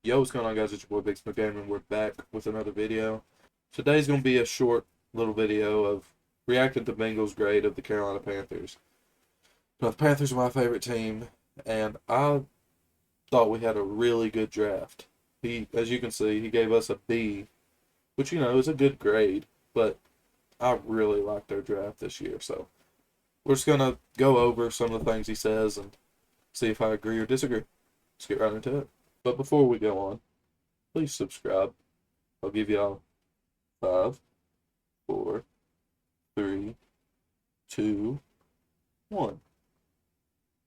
Yo, what's going on, guys? It's your boy Big Smoke Gamer, and we're back with another video. Today's going to be a short little video of reacting to Bengal's grade of the Carolina Panthers. Now, the Panthers are my favorite team, and I thought we had a really good draft. As you can see, he gave us a B, which, is a good grade, but I really liked their draft this year. So we're just going to go over some of the things he says and see if I agree or disagree. Let's get right into it. But before we go on, please subscribe. I'll give y'all 5, 4, 3, 2, 1.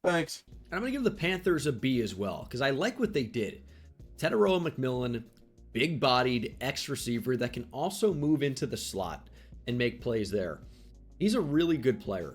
Thanks. And I'm going to give the Panthers a B as well, because I like what they did. Tedoroa McMillan, big-bodied ex-receiver that can also move into the slot and make plays there. He's a really good player.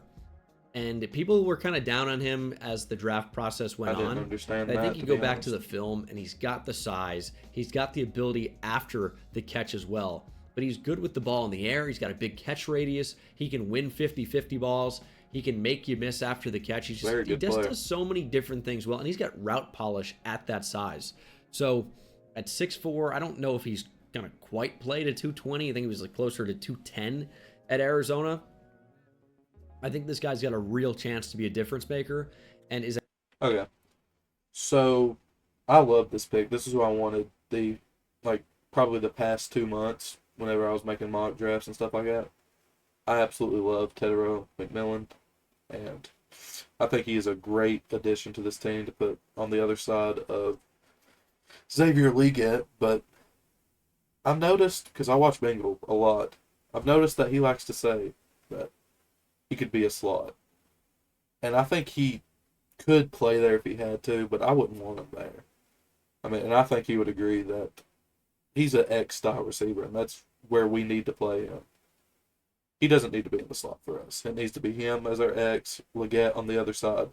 And people were kind of down on him as the draft process went on. I didn't understand I that, think you to go be back honest. to the film, and he's got the size. He's got the ability after the catch as well. But he's good with the ball in the air. He's got a big catch radius. He can win 50-50 balls. He can make you miss after the catch. He just does so many different things well. And he's got route polish at that size. So at 6'4", I don't know if he's going to quite play to 220. I think he was like closer to 210 at Arizona. I think this guy's got a real chance to be a difference maker and is. Okay. So, I love this pick. This is what I wanted probably the past 2 months whenever I was making mock drafts and stuff like that. I absolutely love Tedoroa McMillan, and I think he is a great addition to this team to put on the other side of Xavier Leggett. But I've noticed, because I watch Bengal a lot, I've noticed that he likes to say that he could be a slot. And I think he could play there if he had to, but I wouldn't want him there. And I think he would agree that he's an X-style receiver, and that's where we need to play him. He doesn't need to be in the slot for us. It needs to be him as our X, Leggett on the other side.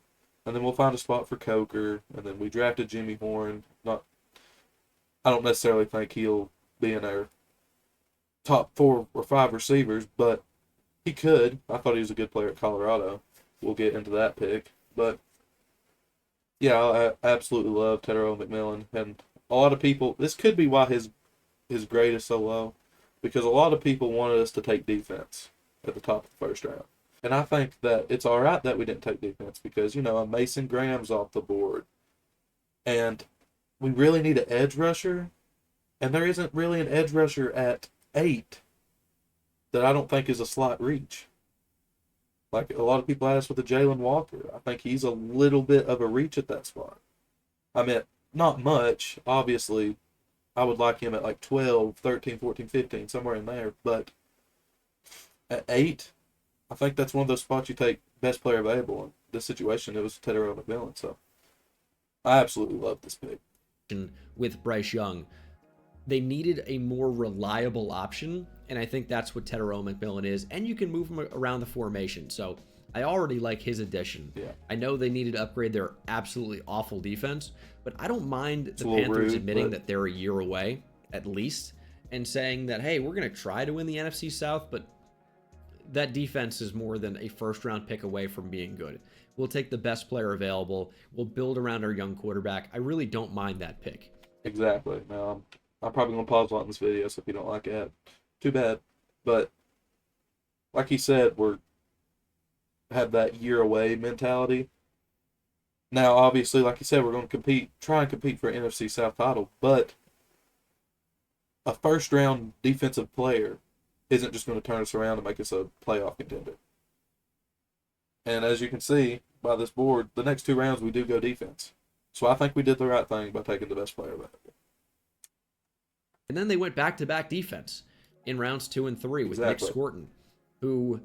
And then we'll find a spot for Coker, and then we drafted Jimmy Horn. I don't necessarily think he'll be in our top 4 or 5 receivers, but he could. I thought he was a good player at Colorado. We'll get into that pick. But, yeah, I absolutely love Tedoroa McMillan. And a lot of people, this could be why his grade is so low, because a lot of people wanted us to take defense at the top of the first round. And I think that it's all right that we didn't take defense because, a Mason Graham's off the board. And we really need an edge rusher. And there isn't really an edge rusher at 8 that I don't think is a slot reach. Like a lot of people ask with the Jalen Walker. I think he's a little bit of a reach at that spot. Not much. Obviously, I would like him at like 12, 13, 14, 15, somewhere in there. But at 8, I think that's one of those spots you take best player available. In this situation, it was Tedoroa McMillan. So I absolutely love this pick. With Bryce Young, they needed a more reliable option, and I think that's what Tedoroa McMillan is, and you can move him around the formation. So I already like his addition. Yeah. I know they needed to upgrade their absolutely awful defense, but I don't mind the little Panthers rude, admitting but that they're a year away, at least, and saying that, hey, we're going to try to win the NFC South, but that defense is more than a first-round pick away from being good. We'll take the best player available. We'll build around our young quarterback. I really don't mind that pick. Exactly. Now, I'm probably going to pause a lot in this video, so if you don't like it, too bad. But like he said, we're have that year away mentality. Now, obviously, like you said, we're going to try and compete for an NFC South title, but a first-round defensive player isn't just going to turn us around and make us a playoff contender. And as you can see by this board, the next 2 rounds we do go defense. So I think we did the right thing by taking the best player available. And then they went back-to-back defense in rounds 2 and 3 with Nick Scorton, who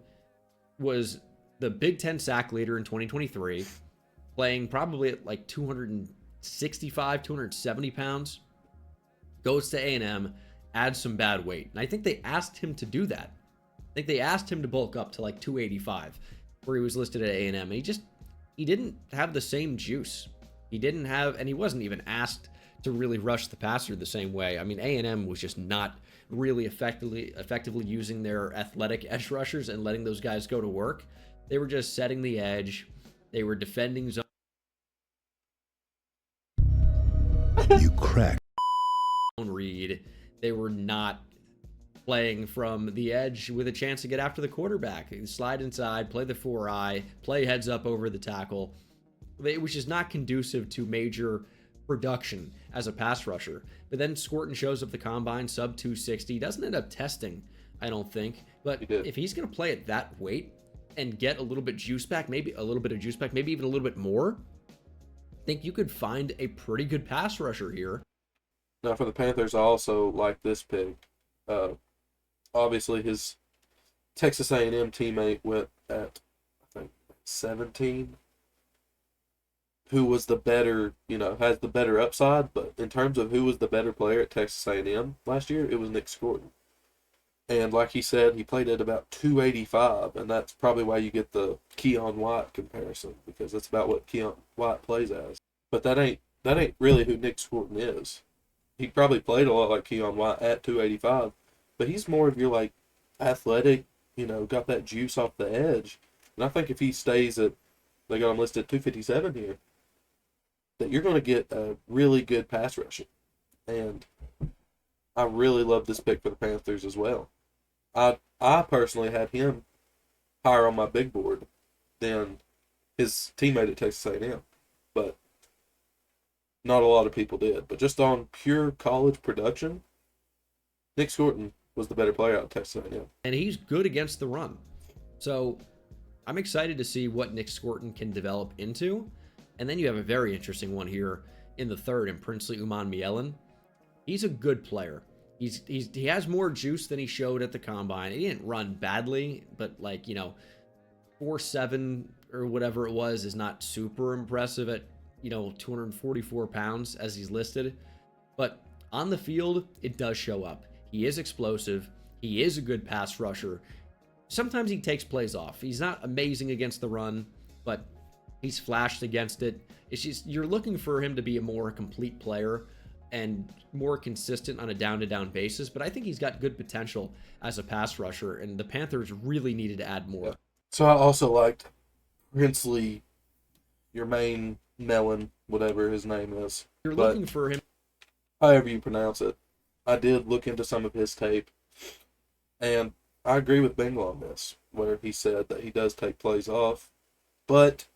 was the Big Ten sack leader in 2023, playing probably at like 265, 270 pounds, goes to A&M, adds some bad weight. And I think they asked him to do that. I think they asked him to bulk up to like 285, where he was listed at A&M. And he didn't have the same juice. And he wasn't even asked to really rush the passer the same way. A&M was just not really effectively using their athletic edge rushers and letting those guys go to work. They were just setting the edge. They were defending zone. You crack. They were not playing from the edge with a chance to get after the quarterback. Slide inside, play the 4-eye, play heads up over the tackle, which is not conducive to major production as a pass rusher. But then Squirton shows up the combine, sub 260, doesn't end up testing, I don't think. But if he's going to play at that weight and get a little bit juice back, maybe a little bit of juice back, maybe even a little bit more, I think you could find a pretty good pass rusher here. Now for the Panthers, I also like this pick. Uh, Obviously, his Texas A&M teammate went at, I think, 17, who was the better, has the better upside. But in terms of who was the better player at Texas A&M last year, it was Nick Scourton. And like he said, he played at about 285, and that's probably why you get the Keon White comparison, because that's about what Keon White plays as. But that ain't really who Nick Scourton is. He probably played a lot like Keon White at 285, but he's more of your like athletic, got that juice off the edge. And I think if he stays at, they got him listed at 257 here, that you're going to get a really good pass rusher. And I really love this pick for the Panthers as well. I personally had him higher on my big board than his teammate at Texas A&M, but not a lot of people did. But just on pure college production, Nick Scourton was the better player out of Texas A&M. And he's good against the run. So I'm excited to see what Nick Scourton can develop into. And then you have a very interesting one here in the third in Princely Uman-Mielen. He's a good player. He has more juice than he showed at the combine. He didn't run badly, but 4.7 or whatever it was is not super impressive at 244 pounds as he's listed. But on the field, it does show up. He is explosive. He is a good pass rusher. Sometimes he takes plays off. He's not amazing against the run, but he's flashed against it. It's just you're looking for him to be a more complete player and more consistent on a down-to-down basis, but I think he's got good potential as a pass rusher, and the Panthers really needed to add more. Yeah. So I also liked Princely, your main Melon, whatever his name is. You're looking for him. However you pronounce it. I did look into some of his tape, and I agree with Bengal on this, where he said that he does take plays off, but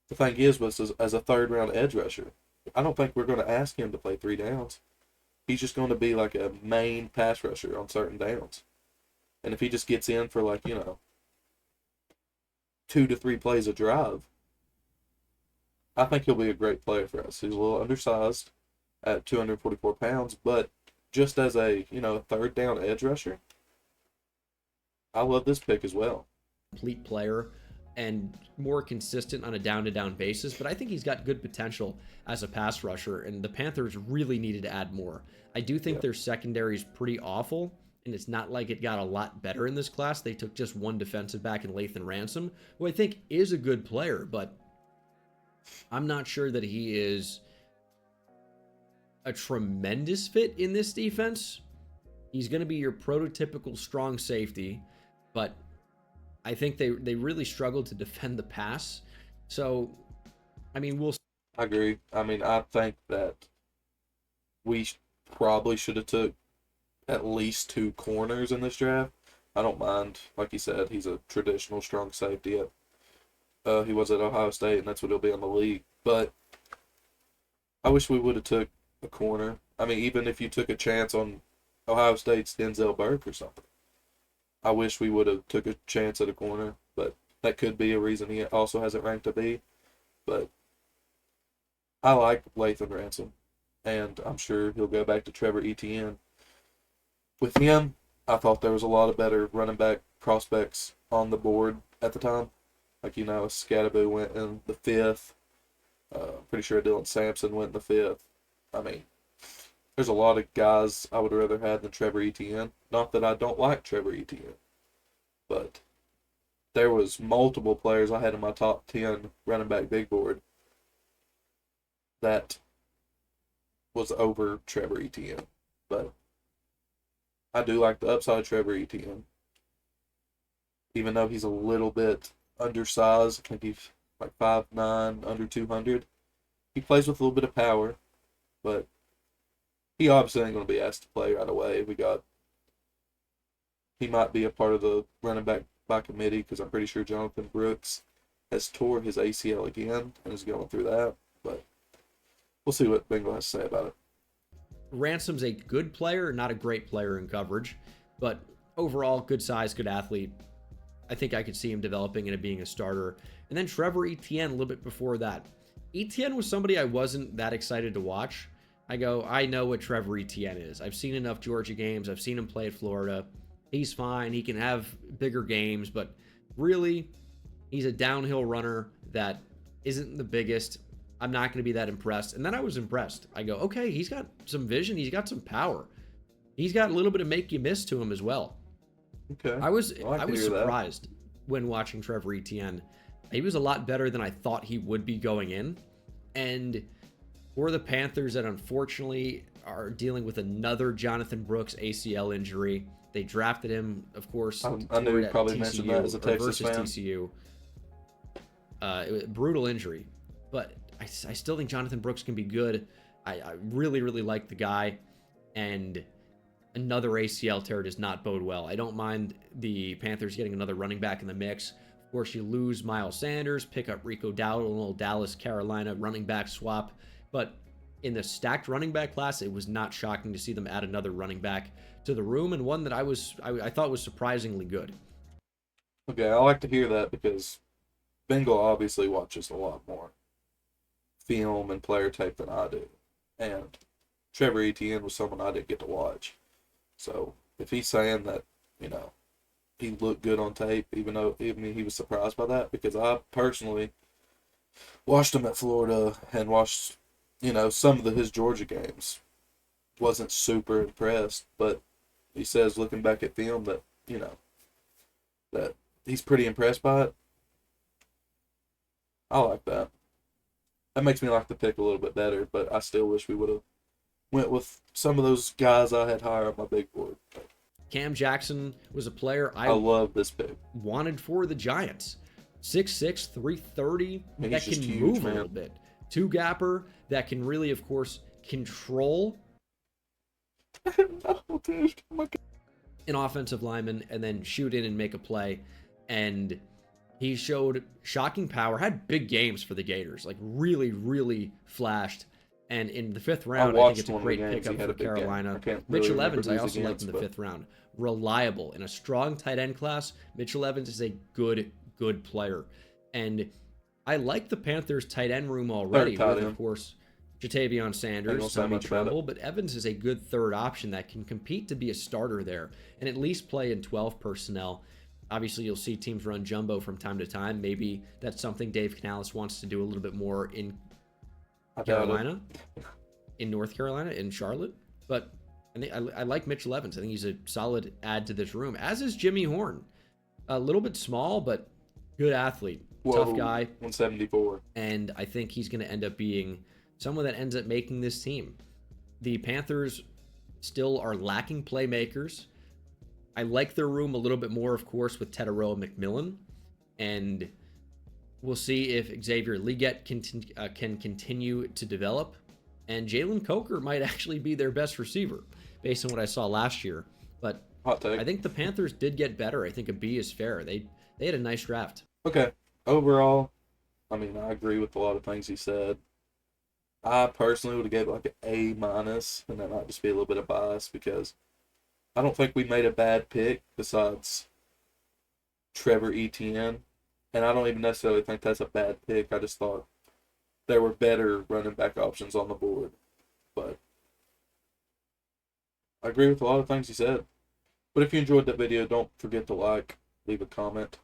the thing is, as a third-round edge rusher, I don't think we're going to ask him to play 3 downs. He's just going to be like a main pass rusher on certain downs. And if he just gets in for 2 to 3 plays a drive, I think he'll be a great player for us. He's a little undersized at 244 pounds, but just as a, third down edge rusher, I love this pick as well. Complete player and more consistent on a down-to-down basis, but I think he's got good potential as a pass rusher, and the Panthers really needed to add more. I do think their secondary is pretty awful, and it's not like it got a lot better in this class. They took just one defensive back in Lathan Ransom, who I think is a good player, but I'm not sure that he is a tremendous fit in this defense. He's going to be your prototypical strong safety, but I think they really struggled to defend the pass. So, we'll see. I agree. I think that we probably should have took at least 2 corners in this draft. I don't mind. Like you said, he's a traditional strong safety. He was at Ohio State, and that's what he'll be in the league. But I wish we would have took a corner. Even if you took a chance on Ohio State's Denzel Burke or something, I wish we would have took a chance at a corner, but that could be a reason he also hasn't ranked a B. But I like Lathan Ransom, and I'm sure he'll go back to Trevor Etienne. With him, I thought there was a lot of better running back prospects on the board at the time. Scadaboo went in the 5th. Pretty sure Dylan Sampson went in the 5th. There's a lot of guys I would rather have than Trevor Etienne. Not that I don't like Trevor Etienne, but there was multiple players I had in my top 10 running back big board that was over Trevor Etienne. But I do like the upside of Trevor Etienne. Even though he's a little bit undersized, I think he's like 5'9", under 200. He plays with a little bit of power, but he obviously ain't going to be asked to play right away. He might be a part of the running back by committee because I'm pretty sure Jonathan Brooks has tore his ACL again and is going through that. But we'll see what Bengal has to say about it. Ransom's a good player, not a great player in coverage, but overall, good size, good athlete. I think I could see him developing into being a starter. And then Trevor Etienne a little bit before that. Etienne was somebody I wasn't that excited to watch. I know what Trevor Etienne is. I've seen enough Georgia games. I've seen him play at Florida. He's fine. He can have bigger games, but really, he's a downhill runner that isn't the biggest. I'm not going to be that impressed. And then I was impressed. I go, okay, he's got some vision. He's got some power. He's got a little bit of make you miss to him as well. Okay. I was to hear surprised that. when watching Trevor Etienne. He was a lot better than I thought he would be going in. And for the Panthers that unfortunately are dealing with another Jonathan Brooks ACL injury, they drafted him, of course. I knew you probably mentioned that as a Texas fan. TCU. It was a brutal injury, but I still think Jonathan Brooks can be good. I really, really like the guy, and another ACL tear does not bode well. I don't mind the Panthers getting another running back in the mix. Of course, you lose Miles Sanders, pick up Rico Dowdle, a little Dallas, Carolina running back swap, but in the stacked running back class, it was not shocking to see them add another running back to the room, and one that I thought was surprisingly good. Okay, I like to hear that because Bengal obviously watches a lot more film and player tape than I do. And Trevor Etienne was someone I didn't get to watch. So if he's saying that, he looked good on tape, even he was surprised by that, because I personally watched him at Florida and watched, some of his Georgia games. Wasn't super impressed, but he says looking back at film that, that he's pretty impressed by it. I like that. That makes me like the pick a little bit better, but I still wish we would have went with some of those guys I had higher on my big board. Cam Jackson was a player I love this pick. Wanted for the Giants. 6'6", 330, that can huge, move a little bit. Two-gapper that can really, of course, control no, dude. Oh my God. An offensive lineman and then shoot in and make a play. And he showed shocking power, had big games for the Gators, like really, really flashed. And in the 5th round, I think it's a great pickup for Carolina. Mitchell Evans, I also liked in the 5th round. Reliable. In a strong tight end class, Mitchell Evans is a good player. And I like the Panthers tight end room already with, of course, Jatavion Sanders, Tommy Tremble, but Evans is a good third option that can compete to be a starter there and at least play in 12 personnel. Obviously, you'll see teams run jumbo from time to time. Maybe that's something Dave Canales wants to do a little bit more in Carolina, in North Carolina, in Charlotte. But I like Mitchell Evans. I think he's a solid add to this room, as is Jimmy Horn. A little bit small, but good athlete. Tough guy. 174. And I think he's going to end up being someone that ends up making this team. The Panthers still are lacking playmakers. I like their room a little bit more, of course, with Teteroa McMillan. And we'll see if Xavier Legette can continue to develop. And Jalen Coker might actually be their best receiver, based on what I saw last year. But I think the Panthers did get better. I think a B is fair. They had a nice draft. Okay. Overall, I agree with a lot of things he said. I personally would have gave it like an A-, and that might just be a little bit of bias because I don't think we made a bad pick besides Trevor Etienne. And I don't even necessarily think that's a bad pick. I just thought there were better running back options on the board. But I agree with a lot of things he said. But if you enjoyed that video, don't forget to like, leave a comment,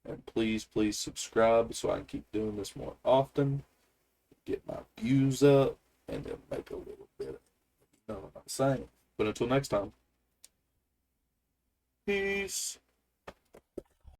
and please subscribe so I can keep doing this more often, get my views up, and then make a little bit of, what I'm saying. But until next time, peace.